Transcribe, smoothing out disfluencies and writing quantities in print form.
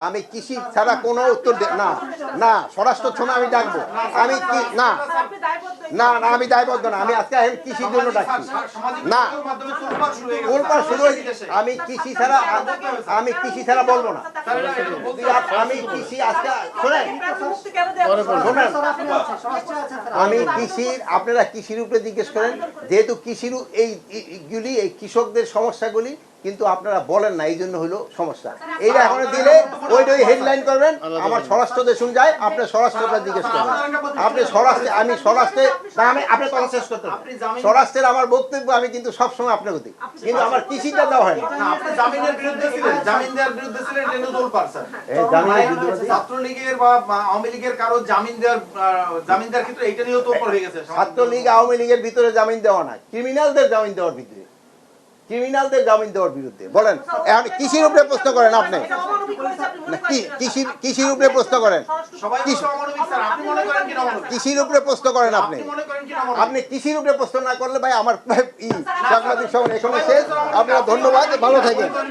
আমি কৃষি ছাড়া কোনো উত্তর না না স্বরাষ্ট্র ছনা আমি ডাকবো আমি কি না না না আমি দায়বদ্ধ না আমি আজকে কৃষির জন্য ডাকছি না শুরু আমি কৃষি ছাড়া বলবো না আমি কৃষি আজকে শোনেন আমি কৃষির আপনারা কৃষির উপরে জিজ্ঞেস করেন যেহেতু কৃষির এইগুলি এই কৃষকদের সমস্যাগুলি কিন্তু আপনারা বলেন না এই জন্য হলো সমস্যা এইটা এখন দিলে ওই হেডলাইন করবেন আমার স্বরাষ্ট্র দেশুন যায় আপনি স্বরাষ্ট্রটা জিজ্ঞেস করবেন আপনি স্বরাষ্ট্রে আমি স্বরাষ্ট্রে না আমি আপনি কথা শেষ করতে স্বরাষ্ট্রের আমার বক্তব্য আমি কিন্তু সবসময় আপনার গতি কিন্তু আমার কৃষিটা দেওয়া হয় না আপনি জামিনের বিরুদ্ধে ছিলেন জামিন দেওয়ার বিরুদ্ধে ছিলেন রেনুদুল পারসন এই জামিনের বিরুদ্ধে ছাত্রলীগের বা আওয়ামী লীগের কারো জামিন দেওয়ার ক্ষেত্রে এটা নিয়েও তো হয়ে গেছে ছাত্রলীগ আওয়ামী লীগের ভিতরে জামিন দেওয়া না ক্রিমিনালদের জামিন দেওয়ার ভিতরে ক্রিমিনালদের জামিন দেওয়ার বিরুদ্ধে বলেন কৃষির উপরে প্রশ্ন করেন আপনি কৃষির উপরে প্রশ্ন করেন কৃষির উপরে প্রশ্ন করেন আপনি কৃষির উপরে প্রশ্ন না করলে ভাই আমার সাংবাদিক সমাজ এখানে শেষ আপনারা ধন্যবাদ ভালো থাকেন